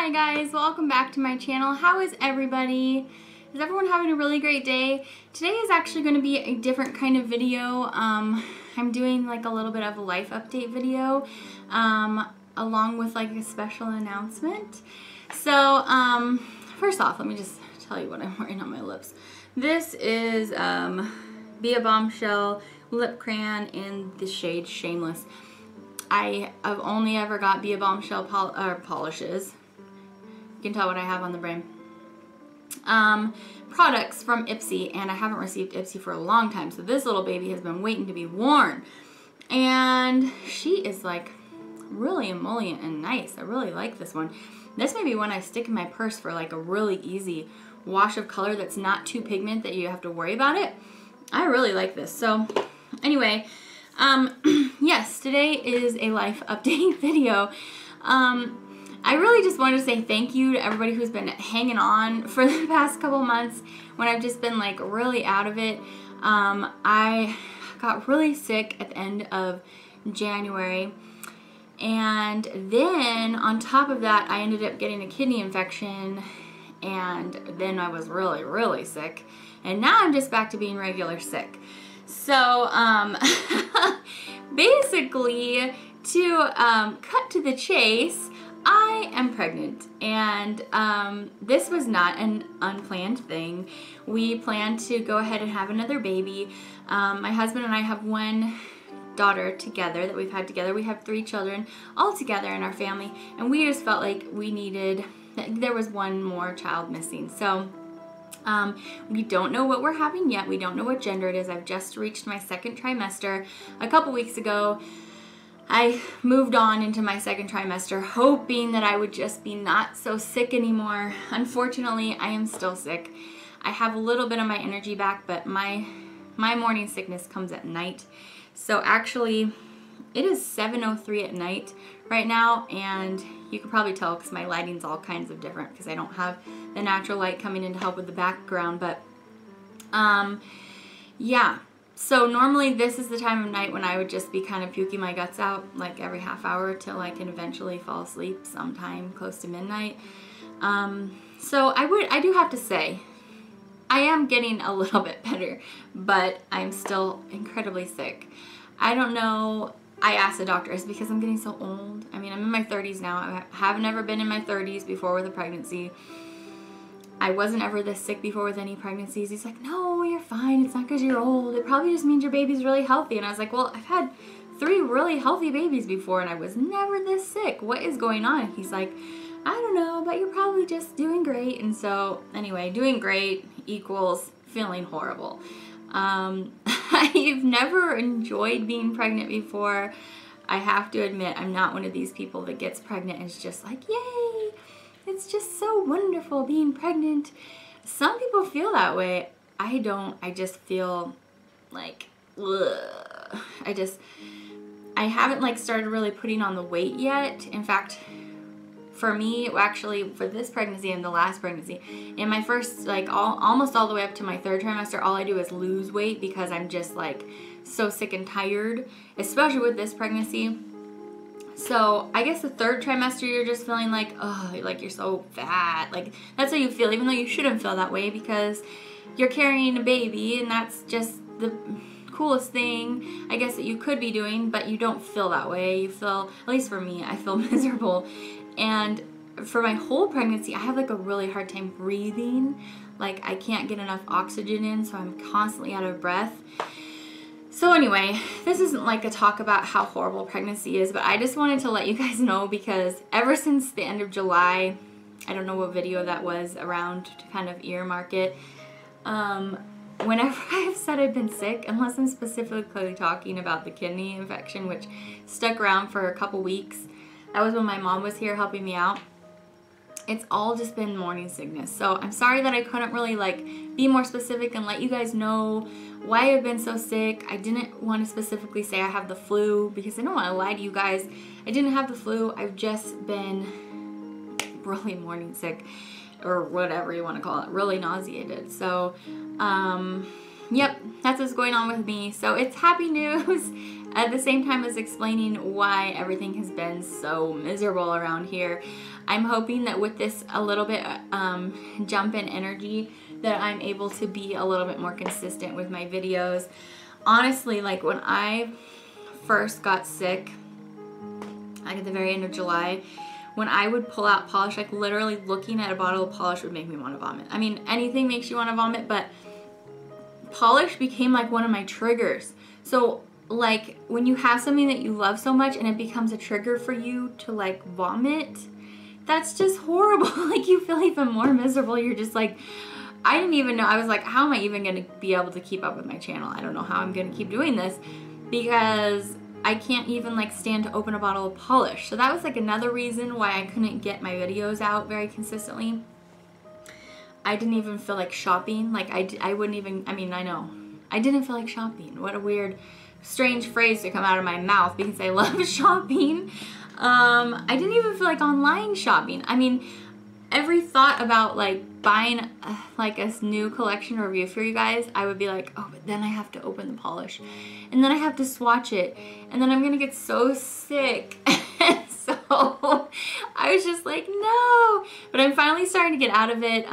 Hi guys, welcome back to my channel. How is everybody? Is everyone having a really great day? Today is actually going to be a different kind of video. I'm doing like a little bit of a life update video along with like a special announcement. So first off, let me just tell you what I'm wearing on my lips. This is Be a Bombshell lip crayon in the shade Shameless. I have only ever got Be a Bombshell polishes. You can tell what I have on the brain. Products from Ipsy, and I haven't received Ipsy for a long time, so this little baby has been waiting to be worn. And she is like really emollient and nice. I really like this one. This may be one I stick in my purse for like a really easy wash of color that's not too pigment that you have to worry about it. I really like this. So anyway, yes, today is a life update video. I really just wanted to say thank you to everybody who's been hanging on for the past couple months when I've just been like really out of it. I got really sick at the end of January, and then on top of that I ended up getting a kidney infection, and then I was really sick, and now I'm just back to being regular sick. So basically, to cut to the chase, I am pregnant, and this was not an unplanned thing. We planned to go ahead and have another baby. My husband and I have one daughter together that we've had together. We have 3 children all together in our family, and we just felt like we needed, there was one more child missing. So we don't know what we're having yet. We don't know what gender it is. I've just reached my 2nd trimester a couple weeks ago. I moved on into my 2nd trimester hoping that I would just be not so sick anymore. Unfortunately, I am still sick. I have a little bit of my energy back, but my morning sickness comes at night. So actually, it is 7:03 at night right now, and you can probably tell because my lighting's all kinds of different because I don't have the natural light coming in to help with the background. But yeah. So normally this is the time of night when I would just be kind of puking my guts out like every half hour till I can eventually fall asleep sometime close to midnight. So I do have to say, I am getting a little bit better, but I'm still incredibly sick. I don't know, I asked the doctor, is it because I'm getting so old? I mean, I'm in my 30s now. I haven't ever been in my 30s before with a pregnancy. I wasn't ever this sick before with any pregnancies. He's like, no, you're fine. It's not because you're old. It probably just means your baby's really healthy. And I was like, well, I've had 3 really healthy babies before, and I was never this sick. What is going on? He's like, I don't know, but you're probably just doing great. And so anyway, doing great equals feeling horrible. I've never enjoyed being pregnant before. I have to admit, I'm not one of these people that gets pregnant and is just like, yay. It's just so wonderful being pregnant. Some people feel that way. I don't. I just feel like, ugh. I haven't like started really putting on the weight yet. In fact, for me, actually, for this pregnancy and the last pregnancy, in my first, like almost all the way up to my 3rd trimester, all I do is lose weight because I'm just like so sick and tired, especially with this pregnancy. So I guess the 3rd trimester, you're just feeling like, oh, like you're so fat. Like that's how you feel, even though you shouldn't feel that way because you're carrying a baby, and that's just the coolest thing, I guess, that you could be doing, but you don't feel that way. You feel, at least for me, I feel miserable. And for my whole pregnancy, I have like a really hard time breathing. Like I can't get enough oxygen in, so I'm constantly out of breath. So anyway, this isn't like a talk about how horrible pregnancy is, but I just wanted to let you guys know because ever since the end of July, I don't know what video that was around to kind of earmark it, whenever I've said I've been sick, unless I'm specifically talking about the kidney infection, which stuck around for a couple weeks, that was when my mom was here helping me out. It's all just been morning sickness. So I'm sorry that I couldn't really like be more specific and let you guys know why I've been so sick. I didn't want to specifically say I have the flu because I don't want to lie to you guys. I didn't have the flu. I've just been really morning sick, or whatever you want to call it, really nauseated. So yep, that's what's going on with me. So it's happy news at the same time as explaining why everything has been so miserable around here. I'm hoping that with this a little bit jump in energy that I'm able to be a little bit more consistent with my videos. Honestly, like when I first got sick, like at the very end of July, when I would pull out polish, like literally looking at a bottle of polish would make me want to vomit. I mean, anything makes you want to vomit, but polish became like one of my triggers. So like when you have something that you love so much and it becomes a trigger for you to like vomit, that's just horrible. Like you feel even more miserable. You're just like, I didn't even know. I was like, how am I even going to be able to keep up with my channel? I don't know how I'm going to keep doing this because I can't even like stand to open a bottle of polish. So that was like another reason why I couldn't get my videos out very consistently. I didn't even feel like shopping. Like I wouldn't even, I mean, I know. I didn't feel like shopping. What a weird, strange phrase to come out of my mouth because I love shopping. I didn't even feel like online shopping. I mean, every thought about like buying like a new collection or review for you guys, I would be like, oh, but then I have to open the polish and then I have to swatch it and then I'm gonna get so sick. So I was just like, no, but I'm finally starting to get out of it.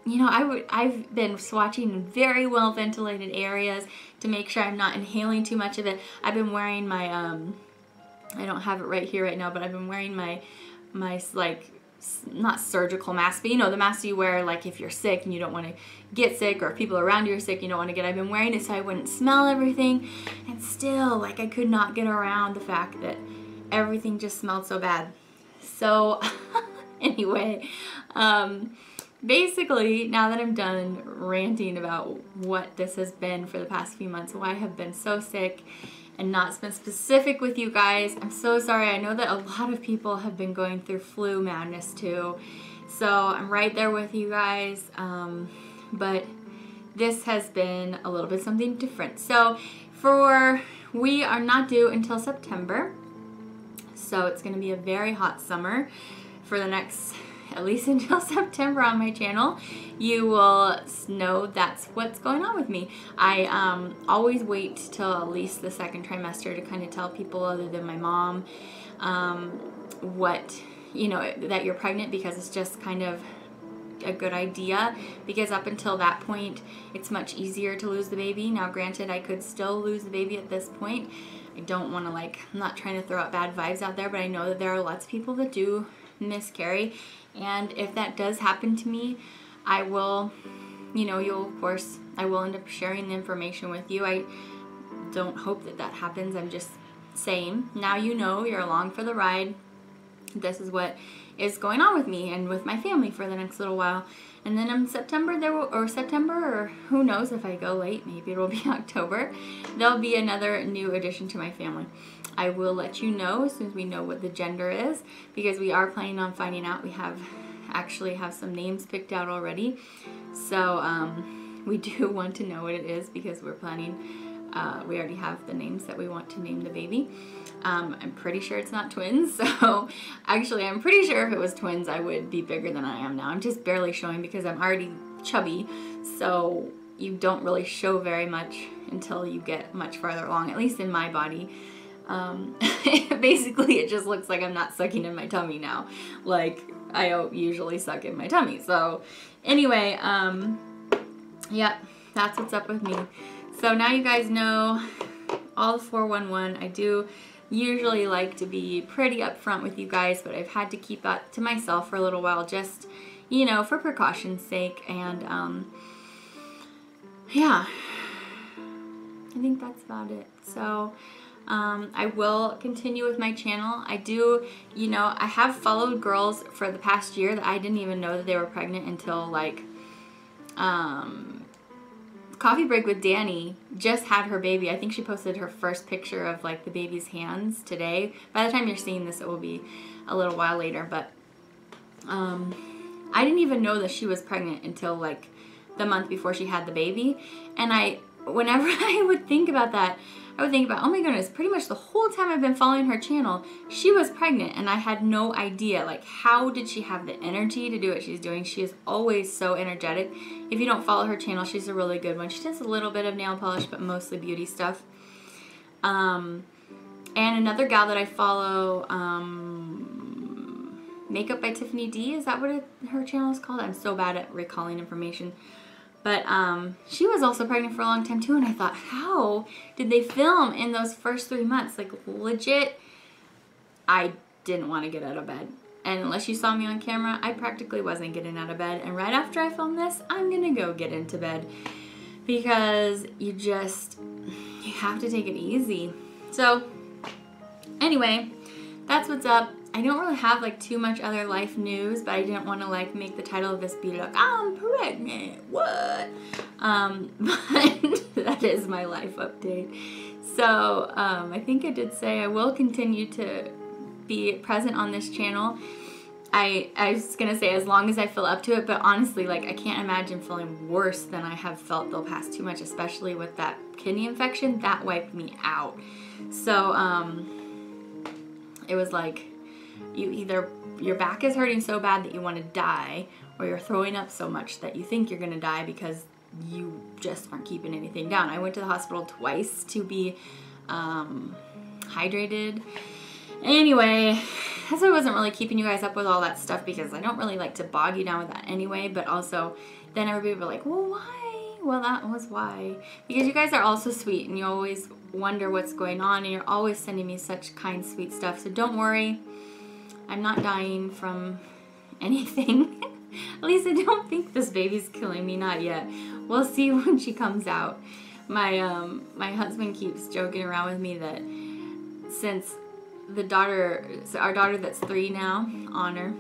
You know, I've been swatching in very well ventilated areas to make sure I'm not inhaling too much of it. I've been wearing my I don't have it right here right now, but I've been wearing my like, not surgical mask, but you know, the mask you wear like if you're sick and you don't want to get sick, or if people around you are sick you don't want to get. I've been wearing it so I wouldn't smell everything, and still like I could not get around the fact that everything just smelled so bad. So anyway, basically now that I'm done ranting about what this has been for the past few months, why I have been so sick and not been specific with you guys, I'm so sorry. I know that a lot of people have been going through flu madness too, so I'm right there with you guys, but this has been a little bit something different. So we are not due until September, so it's going to be a very hot summer for the next, at least until September on my channel. You will know that's what's going on with me. I always wait till at least the second trimester to kind of tell people other than my mom what, you know, that you're pregnant, because it's just kind of a good idea, because up until that point it's much easier to lose the baby. Now granted, I could still lose the baby at this point. I don't want to, like, I'm not trying to throw out bad vibes out there, but I know that there are lots of people that do miscarry, and if that does happen to me, I will, you know, of course, I will end up sharing the information with you. I don't hope that that happens. I'm just saying, now you know, you're along for the ride. This is what is going on with me and with my family for the next little while. And then in September, or who knows if I go late, maybe it'll be October, there'll be another new addition to my family. I will let you know as soon as we know what the gender is, because we are planning on finding out. We actually have some names picked out already, so we do want to know what it is, because we're planning, we already have the names that we want to name the baby. I'm pretty sure it's not twins, so actually I'm pretty sure if it was twins I would be bigger than I am now. I'm just barely showing because I'm already chubby, so you don't really show very much until you get much farther along, at least in my body. Basically it just looks like I'm not sucking in my tummy now, like I usually suck in my tummy. So anyway, yeah, that's what's up with me. So now you guys know all the 411. I do usually like to be pretty upfront with you guys, but I've had to keep that to myself for a little while, just, you know, for precaution's sake. And yeah, I think that's about it. So I will continue with my channel. I do, you know, I have followed girls for the past year that I didn't even know that they were pregnant until, like, Coffee Break with Danny just had her baby. I think she posted her first picture of, like, the baby's hands today. By the time you're seeing this, it will be a little while later, but I didn't even know that she was pregnant until, like, the month before she had the baby. And whenever I would think about that, I would think about, oh my goodness, pretty much the whole time I've been following her channel, she was pregnant and I had no idea. Like, how did she have the energy to do what she's doing? She is always so energetic. If you don't follow her channel, she's a really good one. She does a little bit of nail polish, but mostly beauty stuff. And another gal that I follow, Makeup by Tiffany D, is that what her channel is called? I'm so bad at recalling information. But she was also pregnant for a long time too, and I thought, how did they film in those first 3 months? Like, legit, I didn't want to get out of bed. And unless you saw me on camera, I practically wasn't getting out of bed. And right after I filmed this, I'm gonna go get into bed because you have to take it easy. So anyway, that's what's up. I don't really have like too much other life news, but I didn't want to like make the title of this be like, I'm pregnant, what? But that is my life update. So I think I did say I will continue to be present on this channel. I was gonna say as long as I feel up to it, but honestly, like, I can't imagine feeling worse than I have felt the past 2 months, especially with that kidney infection. That wiped me out. So it was like, your back is hurting so bad that you want to die, or you're throwing up so much that you think you're gonna die because you just aren't keeping anything down. I went to the hospital twice to be hydrated. Anyway, that's why I wasn't really keeping you guys up with all that stuff, because I don't really like to bog you down with that anyway. But also, then everybody would be like, well, why? Well, that was why. Because you guys are all so sweet, and you always wonder what's going on, and you're always sending me such kind, sweet stuff. So don't worry. I'm not dying from anything. At least I don't think this baby's killing me, not yet. We'll see when she comes out. My husband keeps joking around with me that since our daughter that's 3 now, Honor,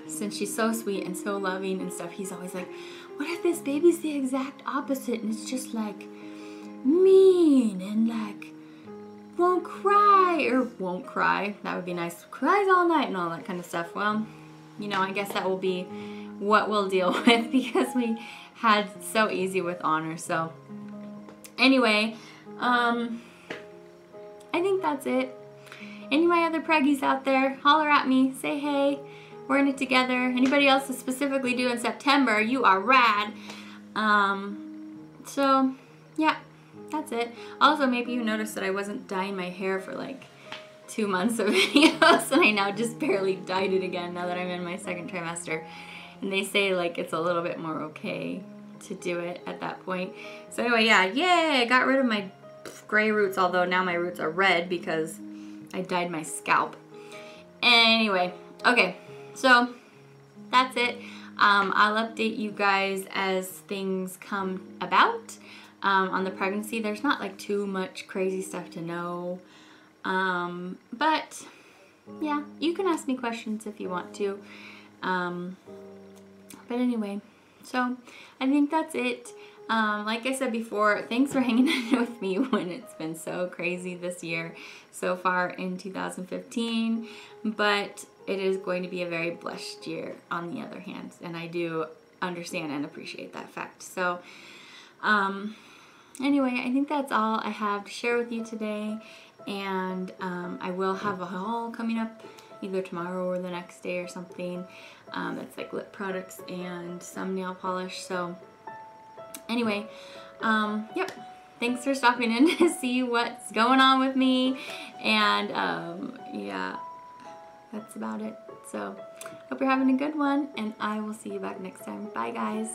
since she's so sweet and so loving and stuff, he's always like, what if this baby's the exact opposite and it's just like mean and like won't cry, that would be nice, cries all night and all that kind of stuff. Well, you know, I guess that will be what we'll deal with, because we had so easy with Honor. So anyway, I think that's it. Any of my other preggies out there, holler at me, say hey, we're in it together. Anybody else that's specifically due in September, you are rad. So yeah, that's it. Also, maybe you noticed that I wasn't dyeing my hair for like 2 months of videos, and I now just barely dyed it again now that I'm in my 2nd trimester. And they say like it's a little bit more okay to do it at that point. So anyway, yeah, yay, I got rid of my gray roots, although now my roots are red because I dyed my scalp. Anyway, okay, so that's it. I'll update you guys as things come about. On the pregnancy, there's not like too much crazy stuff to know. But yeah, you can ask me questions if you want to. But anyway, so I think that's it. Like I said before, thanks for hanging in with me when it's been so crazy this year so far in 2015. But it is going to be a very blessed year on the other hand, and I do understand and appreciate that fact. So anyway, I think that's all I have to share with you today, and I will have a haul coming up either tomorrow or the next day or something. That's like lip products and some nail polish. So anyway, yep, thanks for stopping in to see what's going on with me, and yeah, that's about it. So hope you're having a good one, and I will see you back next time. Bye guys.